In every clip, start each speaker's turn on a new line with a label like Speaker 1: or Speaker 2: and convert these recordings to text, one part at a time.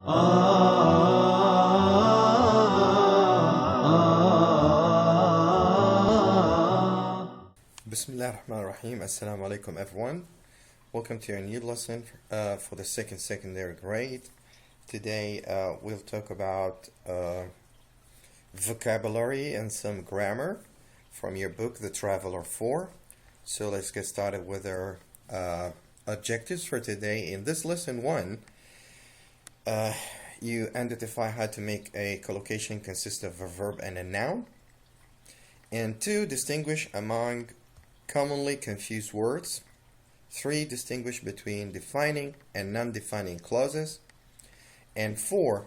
Speaker 1: Bismillah ar-Rahman ar-Rahim. Assalamu alaikum everyone. Welcome to your new lesson for the second secondary grade. Today we'll talk about vocabulary and some grammar from your book, The Traveler 4. So let's get started with our objectives for today. In this lesson 1, you identify how to make a collocation consist of a verb and a noun. And 2, distinguish among commonly confused words. 3, distinguish between defining and non-defining clauses. And 4,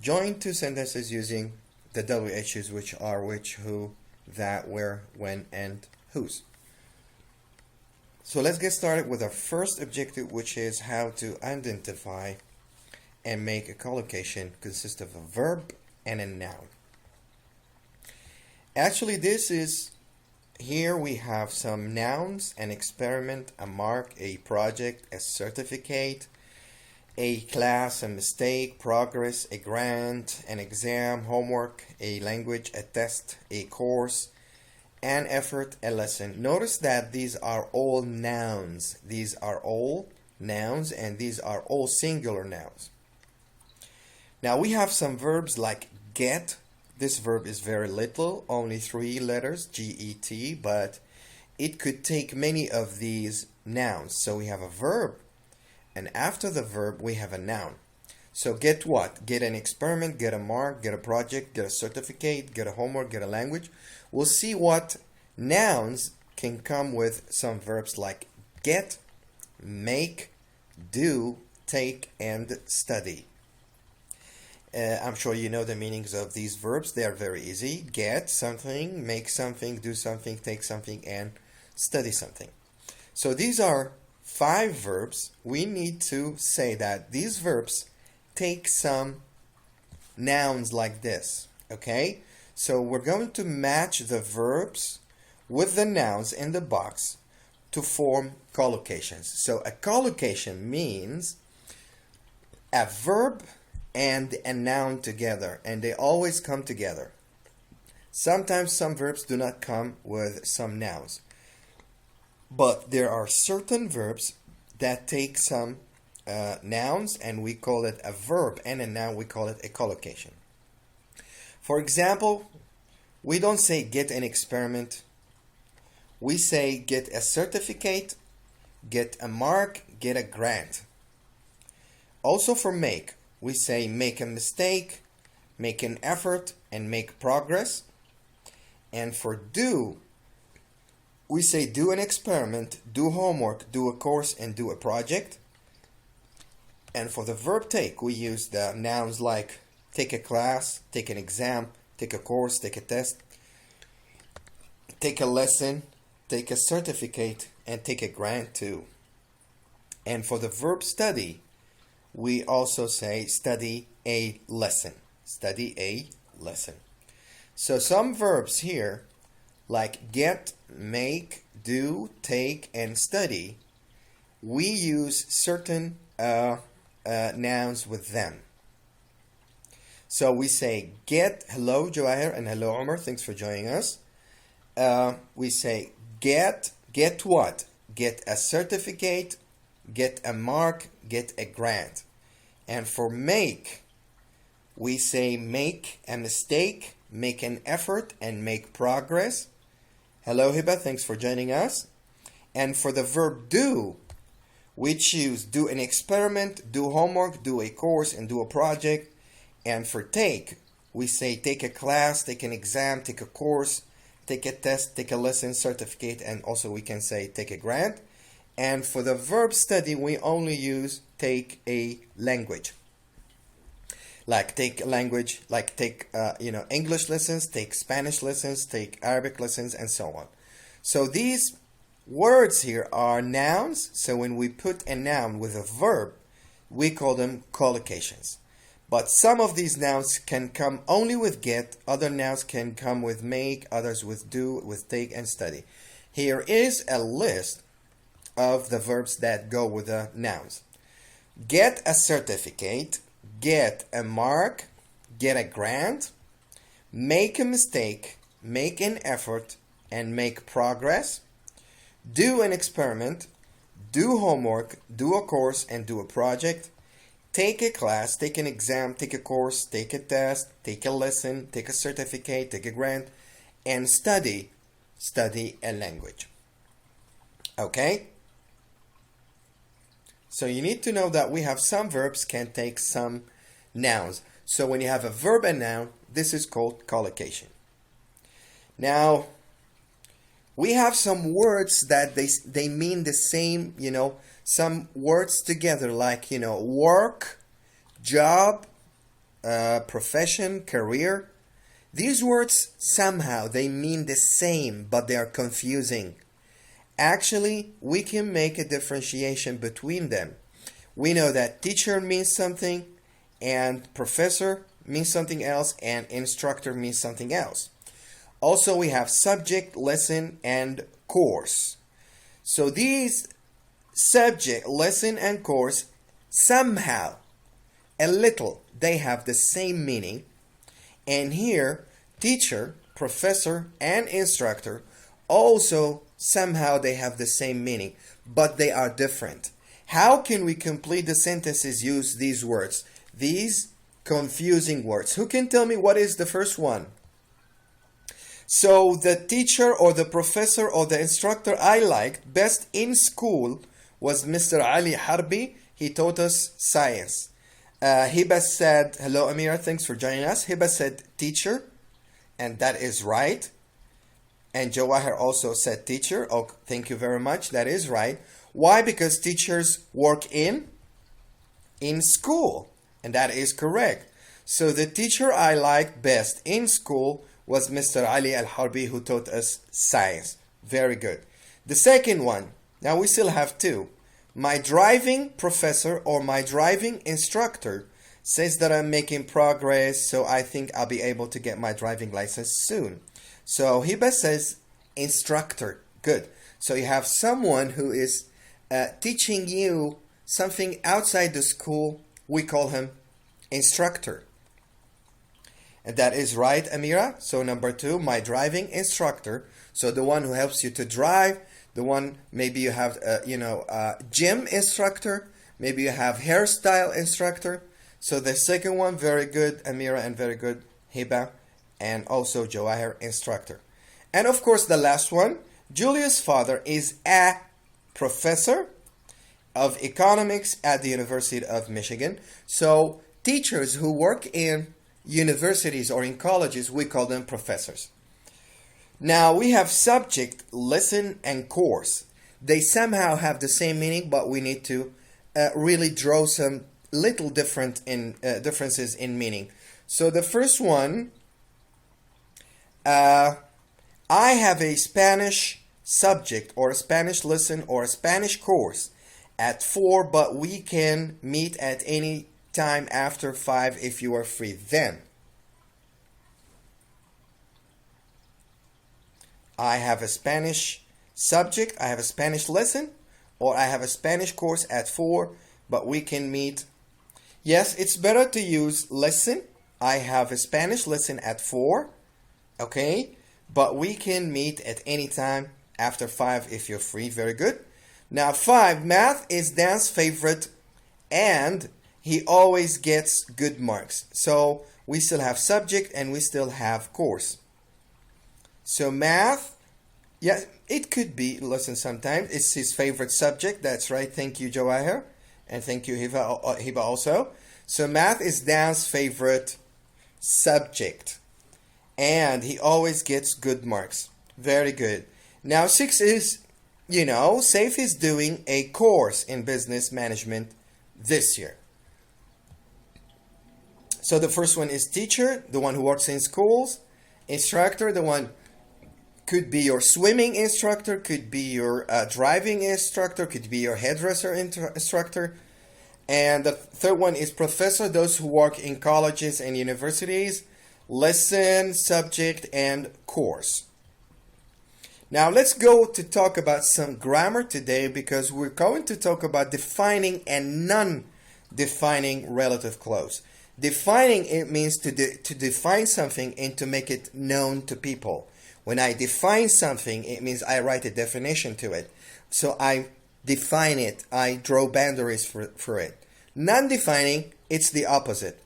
Speaker 1: join 2 sentences using the WHs, which are which, who, that, where, when, and whose. So let's get started with our first objective, which is how to identify and make a collocation consist of a verb and a noun. Actually, this is, here we have some nouns: an experiment, a mark, a project, a certificate, a class, a mistake, progress, a grant, an exam, homework, a language, a test, a course, an effort, a lesson. Notice that these are all nouns. These are all nouns, and these are all singular nouns. Now we have some verbs like get. This verb is very little, only 3 letters, G-E-T, but it could take many of these nouns. So we have a verb, and after the verb we have a noun. So get what? Get an experiment, get a mark, get a project, get a certificate, get a homework, get a language. We'll see what nouns can come with some verbs like get, make, do, take, and study. I'm sure you know the meanings of these verbs. They are very easy. Get something, make something, do something, take something, and study something. So these are 5 verbs. We need to say that these verbs take some nouns like this. Okay? So we're going to match the verbs with the nouns in the box to form collocations. So a collocation means a verb and a noun together, and they always come together. Sometimes some verbs do not come with some nouns, but there are certain verbs that take some nouns, and we call it a verb, and a noun, we call it a collocation. For example, we don't say get an experiment. We say get a certificate, get a mark, get a grant. Also for make, we say make a mistake, make an effort, and make progress. And for do, we say do an experiment, do homework, do a course, and do a project. And for the verb take, we use the nouns like take a class, take an exam, take a course, take a test, take a lesson, take a certificate, and take a grant too. And for the verb study, we also say study a lesson. Study a lesson. So some verbs here like get, make, do, take, and study, we use certain nouns with them. So we say get, hello Jawahir, and hello Omar, thanks for joining us. We say get what? Get a certificate, get a mark, get a grant. And for make, we say make a mistake, make an effort, and make progress. Hello Hiba, thanks for joining us. And for the verb do, we choose do an experiment, do homework, do a course, and do a project. And for take, we say take a class, take an exam, take a course, take a test, take a lesson, certificate, and also we can say take a grant. And for the verb study, we only use take a language. Like take a language, like take English lessons, take Spanish lessons, take Arabic lessons, and so on. So these words here are nouns. So when we put a noun with a verb, we call them collocations. But some of these nouns can come only with get, other nouns can come with make, others with do, with take, and study. Here is a list of the verbs that go with the nouns. Get a certificate, get a mark, get a grant, make a mistake, make an effort, and make progress, do an experiment, do homework, do a course, and do a project, take a class, take an exam, take a course, take a test, take a lesson, take a certificate, take a grant, and study a language. Okay? So you need to know that we have some verbs can take some nouns. So when you have a verb and noun, this is called collocation. Now, we have some words that they mean the same, some words together like, work, job, profession, career. These words somehow they mean the same, but they are confusing. Actually, we can make a differentiation between them. We know that teacher means something, and professor means something else, and instructor means something else. Also, we have subject, lesson, and course. So these subject, lesson, and course, somehow, a little, they have the same meaning. And here, teacher, professor, and instructor also somehow they have the same meaning, but they are different. How can we complete the sentences use these words? These confusing words. Who can tell me what is the first one? So the teacher or the professor or the instructor I liked best in school was Mr. Ali Harbi. He taught us science. Hiba said, hello Amira, thanks for joining us. Hiba said teacher, and that is right. And Jawahir also said teacher. Oh, thank you very much. That is right. Why? Because teachers work in school. And that is correct. So the teacher I liked best in school was Mr. Ali Al-Harbi, who taught us science. Very good. The second one. Now we still have two. My driving professor or my driving instructor says that I'm making progress, so I think I'll be able to get my driving license soon. So Hiba says instructor. Good. So you have someone who is teaching you something outside the school. We call him instructor. And that is right, Amira. So number two, my driving instructor. So the one who helps you to drive. The one, maybe you have, gym instructor. Maybe you have hairstyle instructor. So the second one, very good, Amira, and very good, Hiba. And also Jawahir, instructor. And of course the last one, Julia's father is a professor of economics at the University of Michigan. So teachers who work in universities or in colleges, we call them professors. Now we have subject, lesson, and course. They somehow have the same meaning, but we need to really draw some little differences in meaning. So the first one, I have a Spanish subject or a Spanish lesson or a Spanish course at 4, but we can meet at any time after 5 if you are free then. I have a Spanish subject, I have a Spanish lesson, or I have a Spanish course at 4, but we can meet. Yes, it's better to use lesson. I have a Spanish lesson at 4. Okay, but we can meet at any time after 5 if you're free. Very good. Now 5, math is Dan's favorite and he always gets good marks. So we still have subject and we still have course. So math, yeah, it could be lesson sometimes. It's his favorite subject. That's right. Thank you, Jawahir. And thank you, Hiba also. So math is Dan's favorite subject. And he always gets good marks. Very good. Now 6 is, Saif is doing a course in business management this year. So the first one is teacher, the one who works in schools. Instructor, the one could be your swimming instructor, could be your driving instructor, could be your hairdresser instructor. And the third one is professor, those who work in colleges and universities. Lesson, subject, and course. Now let's go to talk about some grammar today because we're going to talk about defining and defining relative clause. Defining, it means to define something and to make it known to people. When I define something, it means I write a definition to it. So I define it, I draw boundaries for it. Non-defining, it's the opposite.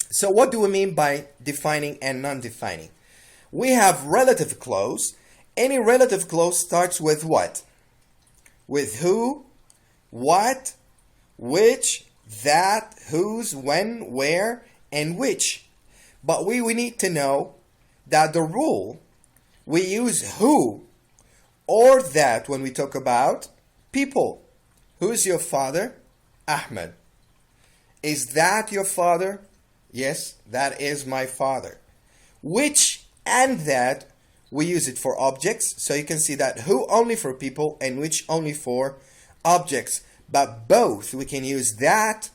Speaker 1: So what do we mean by defining and non-defining? We have relative clause. Any relative clause starts with what? With who, what, which, that, whose, when, where, and which. But we need to know that the rule, we use who or that when we talk about people. Who's your father? Ahmed. Is that your father? Yes, that is my father. Which and that, we use it for objects. So you can see that who only for people and which only for objects. But both, we can use that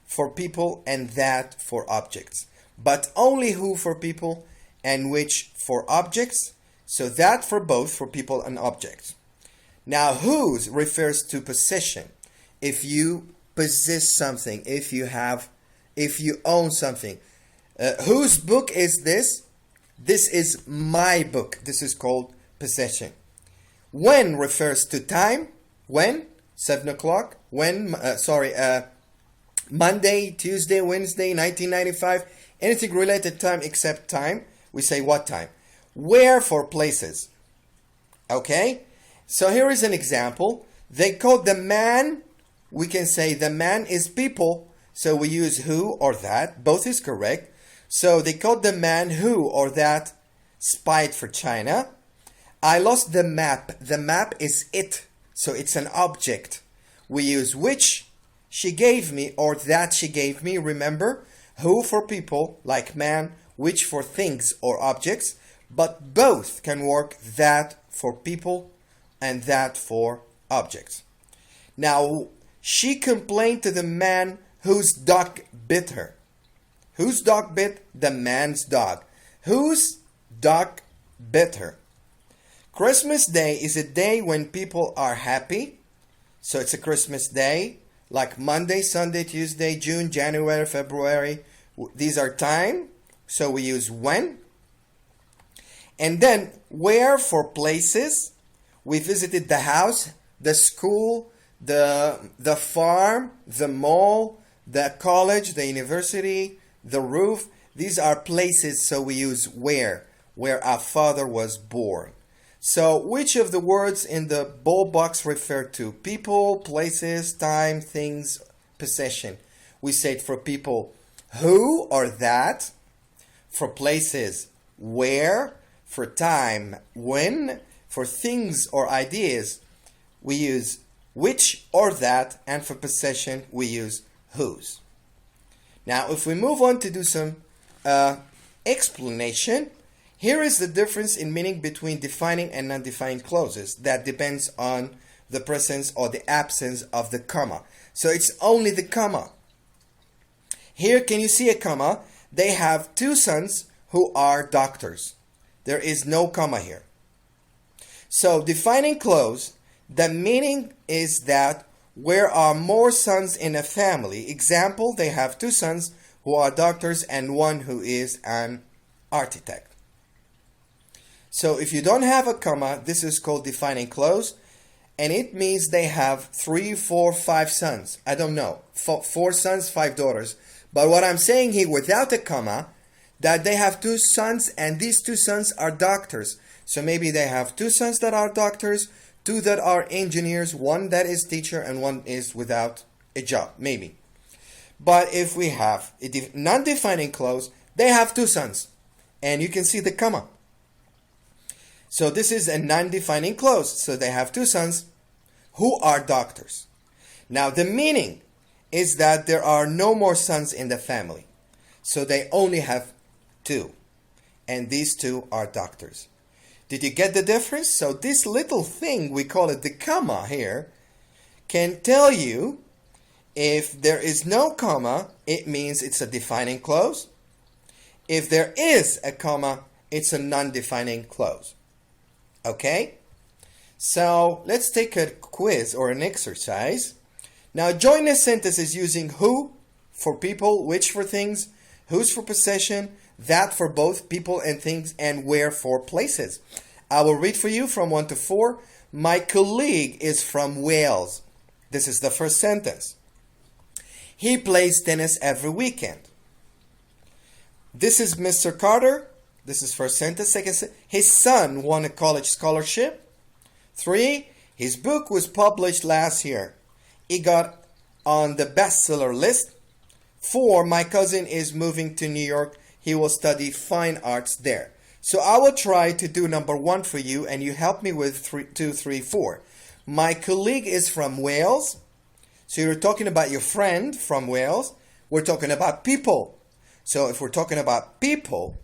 Speaker 1: for people and that for objects. But only who for people and which for objects. So that for both, for people and objects. Now whose refers to possession. If you possess something, if you own something. Whose book is this? This is my book. This is called possession. When refers to time. When? 7 o'clock. When? Monday, Tuesday, Wednesday, 1995. Anything related to time except time. We say what time. Where for places. Okay? So here is an example. They called the man. We can say the man is people. So we use who or that. Both is correct. So they called the man who or that spied for China. I lost the map. The map is it. So it's an object. We use which she gave me or that she gave me. Remember, who for people like man, which for things or objects. But both can work, that for people and that for objects. Now, she complained to the man whose dog bit her. Whose dog bit? The man's dog. Whose dog bit her? Christmas Day is a day when people are happy. So it's a Christmas day. Like Monday, Sunday, Tuesday, June, January, February. These are time. So we use when. And then where for places. We visited the house, the school, the farm, the mall, the college, the university, the roof. These are places, so we use where our father was born. So which of the words in the bold box refer to people, places, time, things, possession? We said for people, who or that. For places, where. For time, when. For things or ideas, we use which or that. And for possession, we use whose. Now, if we move on to do some explanation, here is the difference in meaning between defining and non-defining clauses. That depends on the presence or the absence of the comma. So it's only the comma. Here, can you see a comma? They have two sons who are doctors. There is no comma here. So defining clause, the meaning is that where are more sons in a family. Example, they have two sons who are doctors and one who is an architect. So if you don't have a comma, this is called defining clause. And it means they have 3, 4, 5 sons. I don't know. 4 sons, 5 daughters. But what I'm saying here without a comma, that they have 2 sons and these 2 sons are doctors. So maybe they have 2 sons that are doctors, 2 that are engineers, 1 that is teacher, and 1 is without a job, maybe. But if we have a non-defining clause, they have 2 sons. And you can see the comma. So this is a non-defining clause. So they have 2 sons who are doctors. Now the meaning is that there are no more sons in the family. So they only have 2. And these 2 are doctors. Did you get the difference? So this little thing, we call it the comma here, can tell you if there is no comma, it means it's a defining clause. If there is a comma, it's a non-defining clause. Okay? So let's take a quiz or an exercise. Now join a sentence is using who for people, which for things, whose for possession, that for both people and things, and where for places. I will read for you from 1 to 4. My colleague is from Wales. This is the first sentence. He plays tennis every weekend. This is Mr. Carter. This is first sentence. Second sentence. His son won a college scholarship. 3. His book was published last year. He got on the bestseller list. 4. My cousin is moving to New York. He will study fine arts there. So I will try to do number 1 for you, and you help me with 2, 3, 4. My colleague is from Wales. So you're talking about your friend from Wales. We're talking about people. So if we're talking about people,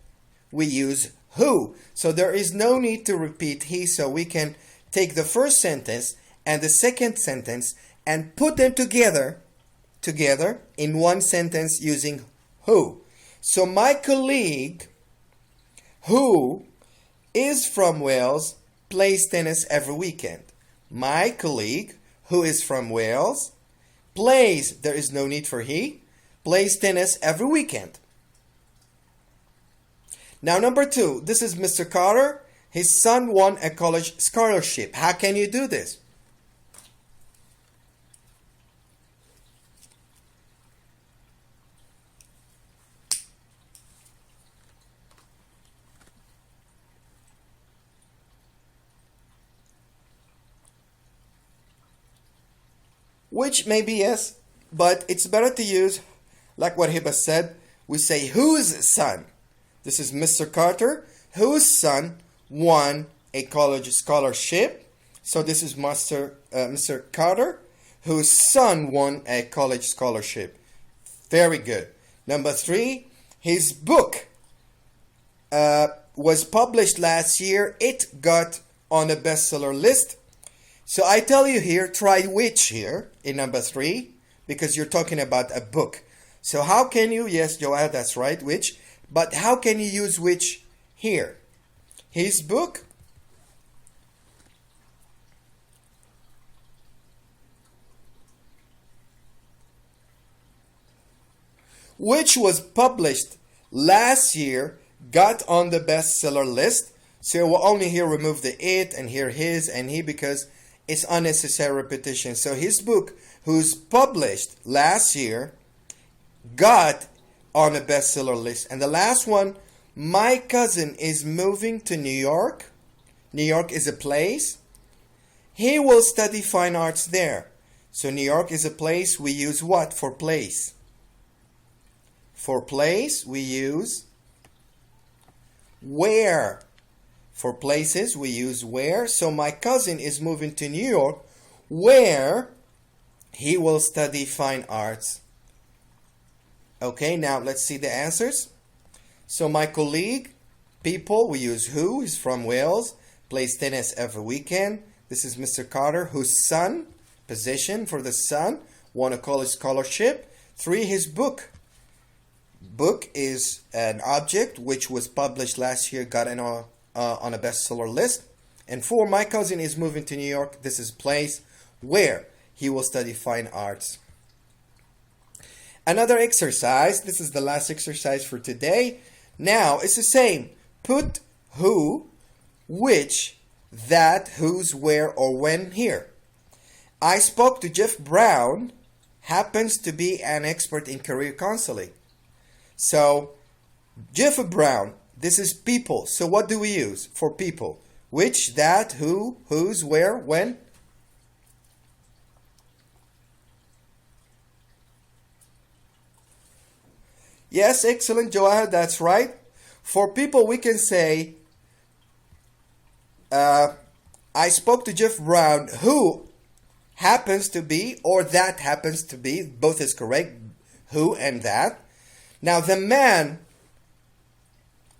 Speaker 1: we use who. So there is no need to repeat he, so we can take the first sentence and the second sentence and put them together in one sentence using who. So my colleague, who is from Wales, plays tennis every weekend. My colleague, who is from Wales, plays, there is no need for he, plays tennis every weekend. Now number 2, this is Mr. Carter. His son won a college scholarship. How can you do this? Which maybe yes, but it's better to use, like what Hiba said, we say whose son. This is Mr. Carter, whose son won a college scholarship. So this is Mr. Carter, whose son won a college scholarship. Very good. Number 3, his book was published last year. It got on a bestseller list. So I tell you here, try which here in number 3, because you're talking about a book. So how can you, yes, Joanna, that's right, which, but how can you use which here? His book, which was published last year, got on the bestseller list. So we'll only here remove the it and here his and he because it's unnecessary repetition. So his book, who's published last year, got on a bestseller list. And the last one, my cousin is moving to New York. New York is a place. He will study fine arts there. So New York is a place. We use what for place? For place, we use where. For places, we use where. So my cousin is moving to New York, where he will study fine arts. Okay, now let's see the answers. So my colleague, people, we use who. He's from Wales, plays tennis every weekend. This is Mr. Carter, whose son, position for the son, won a college scholarship. 3, his book. Book is an object which was published last year, got on a bestseller list. And 4, my cousin is moving to New York. This is place where he will study fine arts. Another exercise. This is the last exercise for today. Now it's the same. Put who, which, that, whose, where, or when here. I spoke to Jeff Brown, happens to be an expert in career counseling. So Jeff Brown, this is people. So what do we use for people? Which, that, who, whose, where, when? Yes, excellent, Joanna, that's right. For people, we can say, I spoke to Jeff Brown, who happens to be, or that happens to be, both is correct, who and that. Now, the man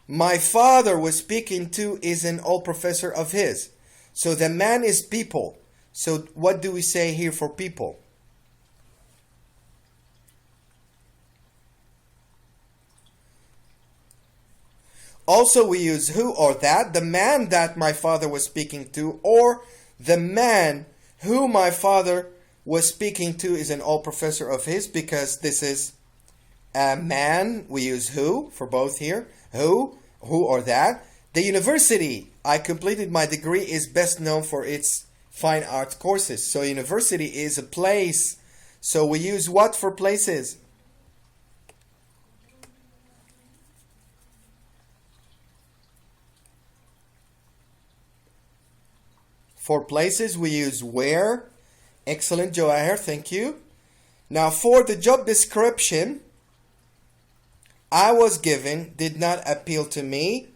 Speaker 1: my father was speaking to is an old professor of his. So the man is people. So what do we say here for people? Also, we use who or that. The man that my father was speaking to, or the man who my father was speaking to is an old professor of his, because this is a man. We use who for both here. Who or that. The university I completed my degree is best known for its fine art courses. So university is a place. So we use what for places? For places we use where. Excellent, Joahir, thank you. Now for the job description, I was given did not appeal to me.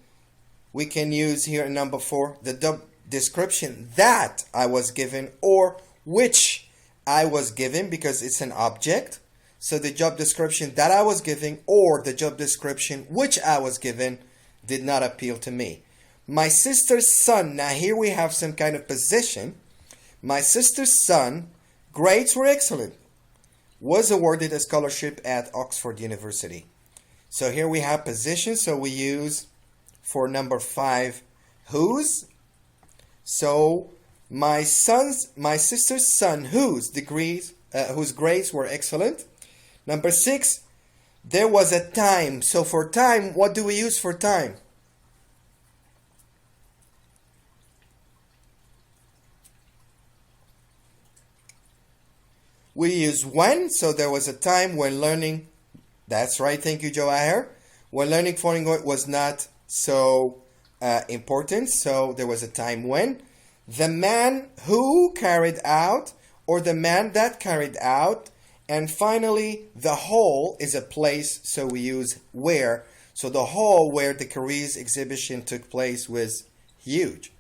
Speaker 1: We can use here number 4, the job description that I was given, or which I was given, because it's an object. So the job description that I was given or the job description which I was given did not appeal to me. My sister's son, now here we have some kind of position. My sister's son, grades were excellent, was awarded a scholarship at Oxford University. So here we have position, so we use for number 5 whose. So my sister's son whose grades were excellent. Number 6, there was a time. So for time, what do we use for time? We use when. So there was a time when learning, that's right, thank you, Joahir, when learning foreign language was not so important. So there was a time when. The man who carried out, or the man that carried out. And finally, the hall is a place, so we use where. So the hall where the careers exhibition took place was huge.